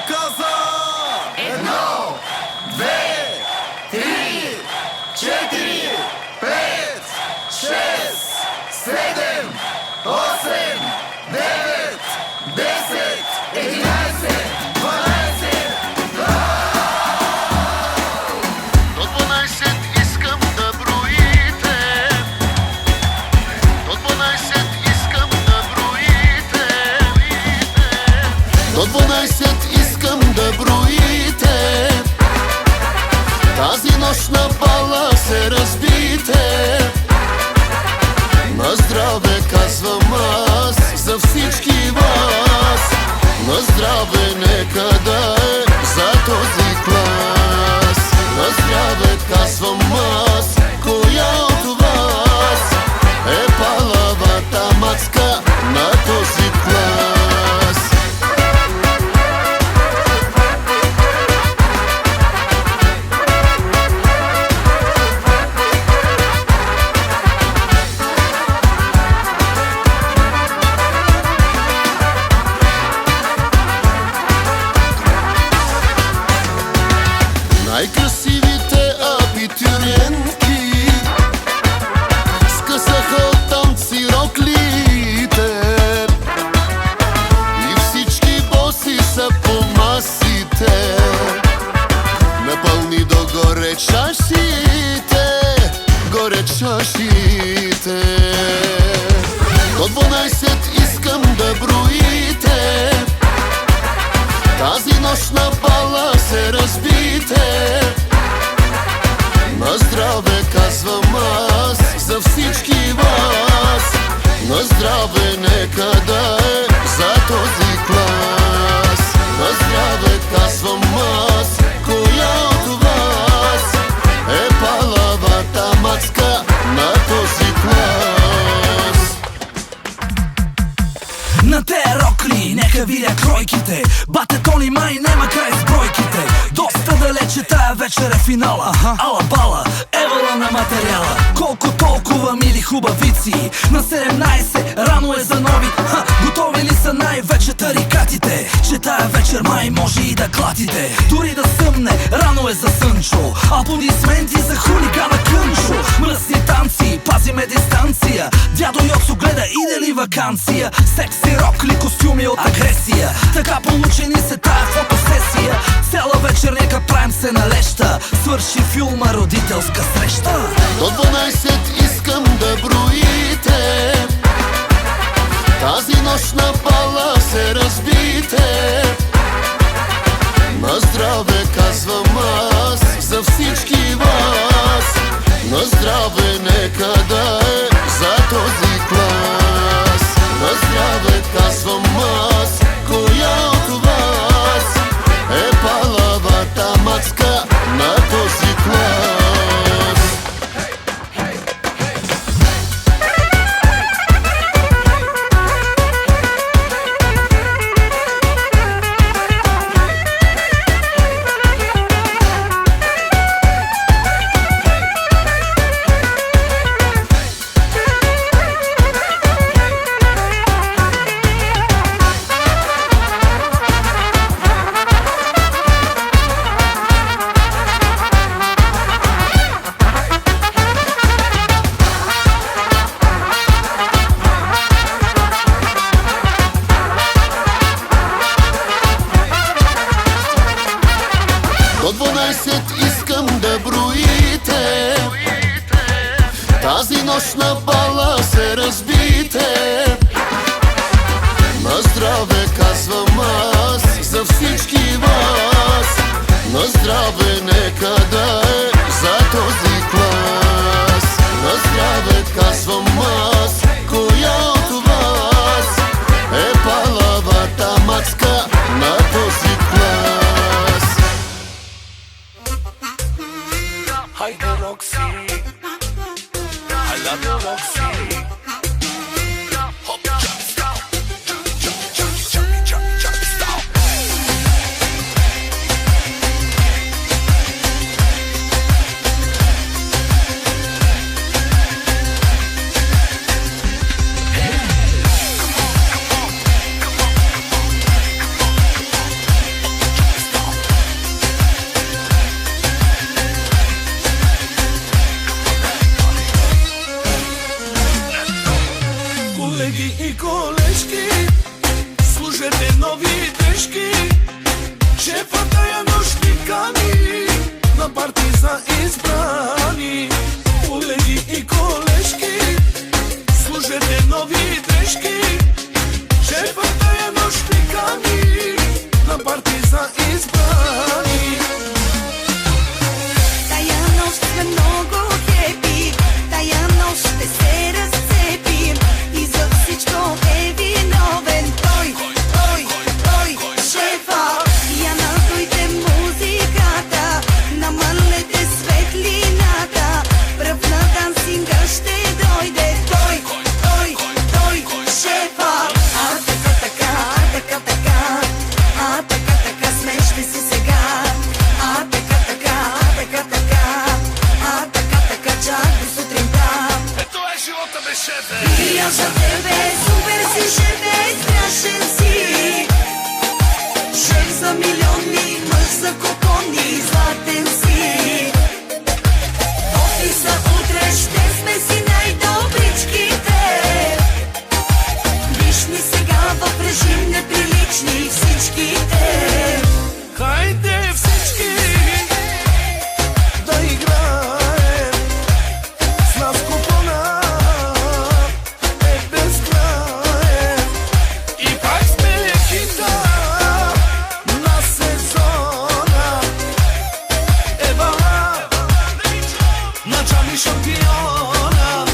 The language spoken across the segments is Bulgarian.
каза! 1, 2, 3, 4, 5, 6, 7, 8, 9, 10, 11, 12. До 12 искам да броите. До 12 искам да броите. До 12 искам да броите. Тази нощ на бала се разбите. На здраве казвам аз за всички вас. На здраве нека да е за този клас. На здраве казвам аз, коя от вас е палавата мацка на този клас? Най-красивите абитуриентки скъсаха от танци роклите и всички боси са по масите. Напълни догоре чашите, горе чашите. До 12 искам да броите. Тази нощ на бала се разбите. На здраве казвам аз за всички вас. На здраве нека да е за този клас. На здраве казвам аз, коя от вас е палавата мацка на този клас? На те рокли, нека видя кройките. Бате Тони май нема край с бройките. Доста далече тая вечер е финала. Ала бала, евала на материала. Колко толкова мили хубавици. На 17, рано е за нови. Готови ли са най-вече тарикатите? Че тая вечер май може и да клатите. Дори да съмне, рано е за Сънчо. Аплодисменти за хулигана Кънчо. Мръсни танци, пазиме дистанция. Дядо Йоцо гледа иде ли вакансия. Секси рокли, костюми от агресия. Така получени се тая фотосесия. Цяла вечер нека правим се на леща. Свърши филма родителска среща. До 12 искам да броите. Тази нощ на бала се разбите. На здраве казвам аз за всички вас. На здраве нека да е за този клас. На здраве казвам аз, коя от вас е палавата мацка на този клас? До 12 искам да броите. Тази нощ на бала се разбите. На здраве казвам аз за всички вас. На здраве нека да е за този клас. На здраве казвам аз, коя от вас е палавата мацка на този клас? Хайде, Рокси, I love you, Рокси. Хоп, чак, стал. Чак, колежки, служете нови дрежки. Шефа тая нощ ни кани на парти за избрани. Колеги и колежки, служете нови дрежки. Шефа тая нощ ни кани на парти за избрани. Тая нощ сме много хепи, тая нощ ще се разцепим и за всичко е виновен той, шефа. Я надуйте музиката, намалете светлината, пръв на дансинга ще дойде той, шефа. А така, смешни си сега. Чак до сутринта. Ето е живота без шефе. И аз за тебе супер си, шефе, страшен си. Шеф за милиони, мъж за купони, златен си. Офиса утре ще сме си най-добричките. Виж ни сега в режим неприлични всичките. Хайде всички да играем, с нас купона е безкраен. И пак сме хита на сезона. Ева начали шампиона.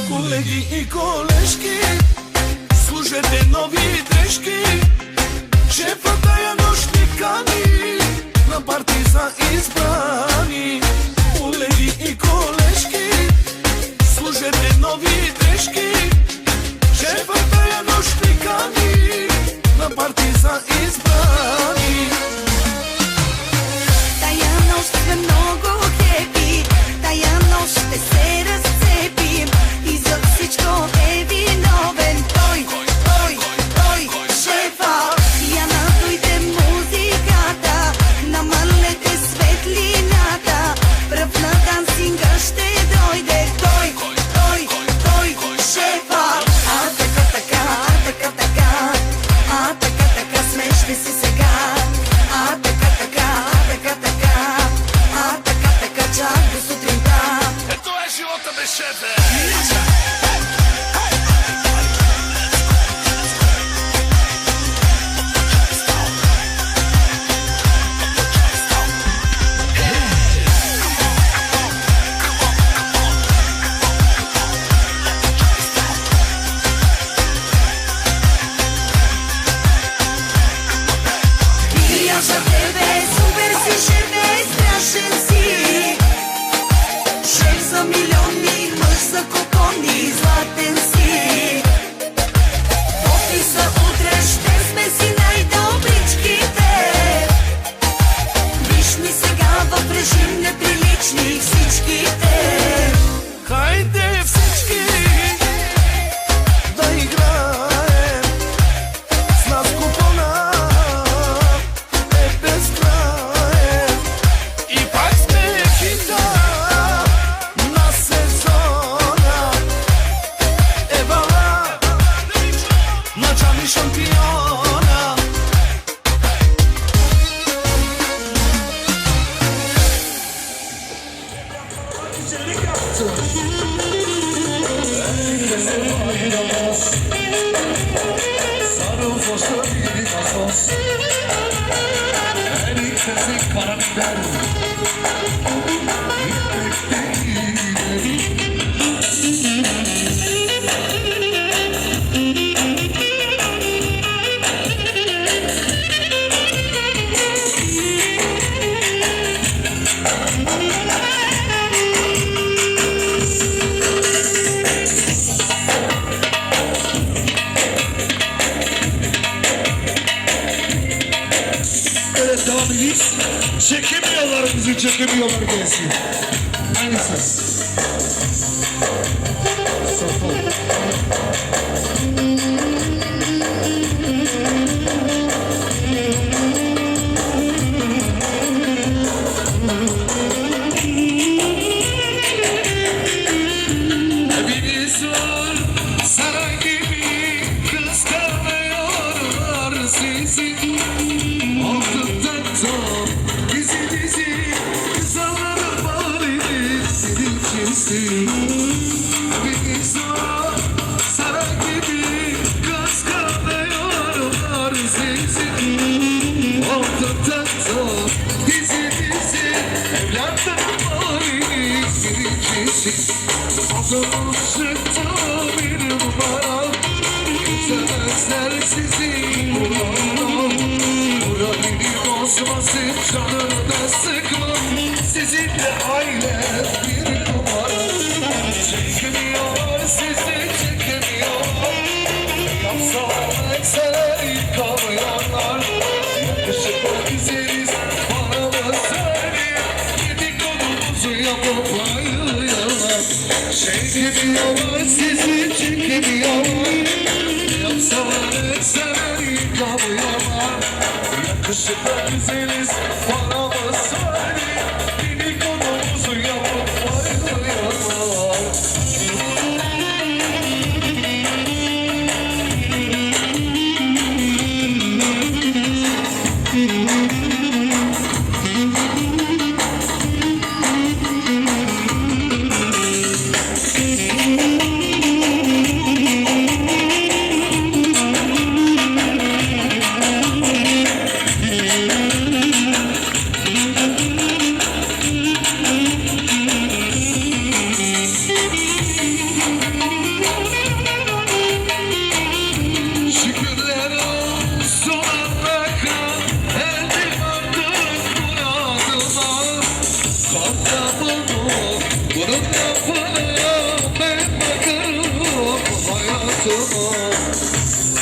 Колеги и колежки, служете нови дрежки. Шефа тая нощ ни кани на парти за избрани. Колеги и колежки, служете нови дрежки. Шефа тая нощ ни кани на парти за избрани. Тая нощ сме много хепи, тая нощ ще се разцепим и за всичко е виновен той, шефа. Я надуйте музиката, намалете светлината, пръв на дансинга ще дойде той, шефа. А така, смешни си сега. Чак до сутринта. Ето е живота без шефе. И аз за тебе супер си, шефе, страшен си. Шеф за милиони, мъж за купони, златен си. Офиса утре ще сме си най-добричките. Виж ни сега в режим неприлични всичките. Хайде всички да играем, с нас купона е безкраен. И пак сме хита на сезона. Ева начали шампиона. olabiliriz. Çekemiyorlar bizi, çekemiyorlar gelsin. Aynı ses. Hepimiz var saray gibi kıskanıyorlar sizi. Altından tam dizi dizi kızaların bağrıdır senin kimsin? Hepimiz var saray gibi kıskanıyorlar sizi. Altından tam dizi dizi evlatların bağrıdır senin kimsin? Azalım çıktı bir numara Geçemezler sizi buradan Moralini bozmasın canını sıkma Sizinle aile bir numara Çekmiyor sizi çekmiyor Yapsalar etseler yıkamıyorlar Yakışıklı güzeliz paramız verir Dedikodumuzu yapıp ayırıyorlar Çekmiyorlar sizi çekmiyorlar Yapsalar etseler yıkamıyorlar Yakışıklı güzeliz paramız verir Dedikodumuzu yapıp ayırıyorlar Şükürler olsun Allah'a Erdim artık muradıma Kalkta buldum bunun lafına Ben bakarım hayatıma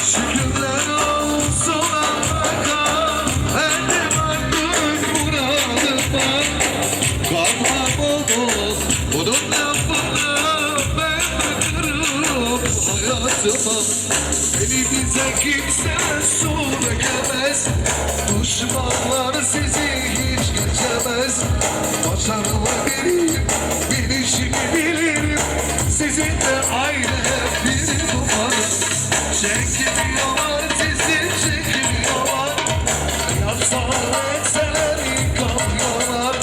Şükürler olsun Allah'a Erdim artık muradıma Kalkta buldum bunun lafına Ben bakarım hayatıma Elimize kimse su dökemez Düşmanlar sizi hiç geçemez Başarılı biriyim, bir işimi bilirim Sizinle ayrı bir numara Çekmiyorlar sizi çekmiyorlar Yapsalar etseler yıkamıyorlar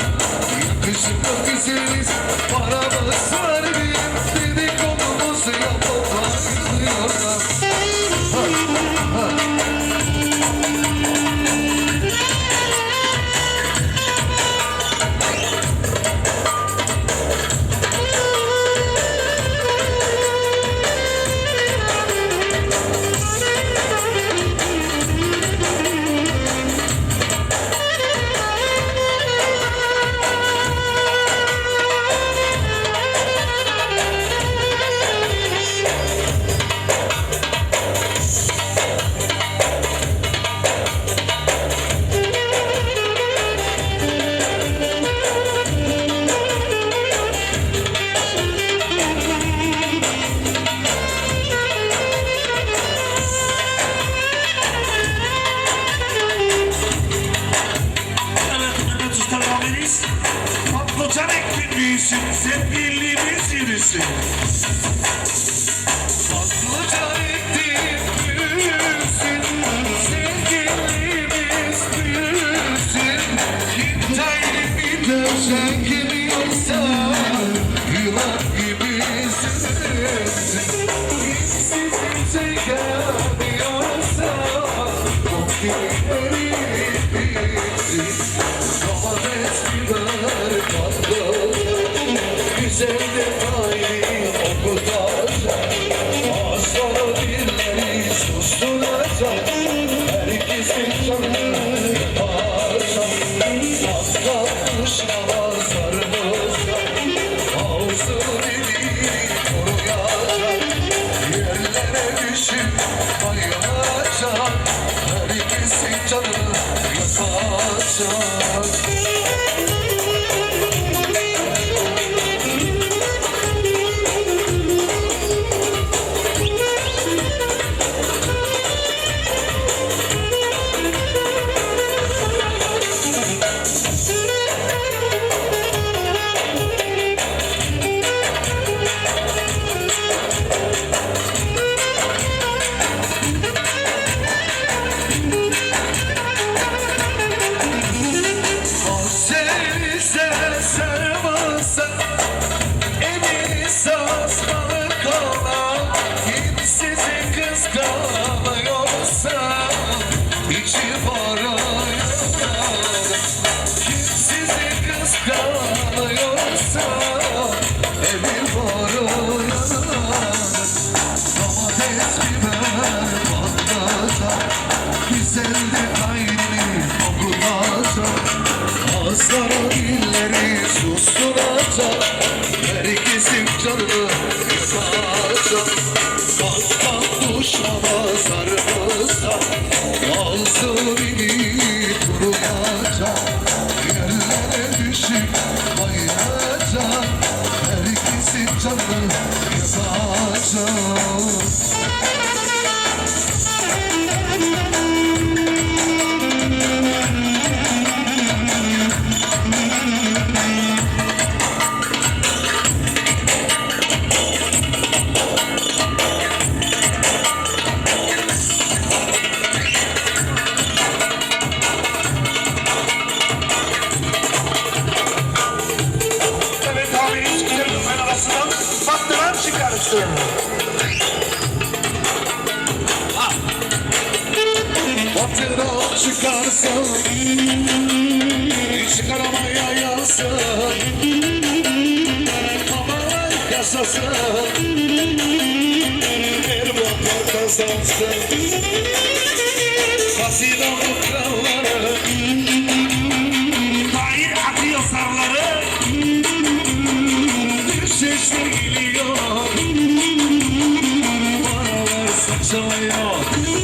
Yakışıklı güzeliz paramız var bizim Dedikodumuzu yapıp ayrılıyorlar Patlıcan ekmeğisin, sevgilimiz yürüsün. Patlıcan ekmeğisin, sevgilimiz büyüsün. Hintaylı bir dövsen gibi yoksa, yılan gibi sürünsün. Sizin çekemiyorsa, o gibi bitsin. Domates, biber, patlıcan, güzel de gayri o kadar. Az sonra birileri susturacak, herkesin canını yaparacak. Az kalmış ağızlarımızda, ağzını dili koruyacak. Yerlere düşüp bayılacak, herkesin canını yakacak. Seni sevmezsen evi sarsmalı kalan kimsizi kıskanıyorsa içi baraylar kimsizi kıskanıyorsa evi baraylar domates biber patlatar güzeldi kaynını kokulatar ağızlara dilleri susturacak herkesin canını yakacak kalktan düşmana sarımızda ağzı beni kuruyacak yerlere düşüp bayılacak herkesin canını yakacak. Evet abi hiç gidelim ben arasından baktıran çıkarırsın. Baktıran çıkarsın çıkaramaya yazsın ama yasasın bir bakar kazansın Kasino kralları Tahir atıyor sarları bir sesle geliyor paralar saçılıyor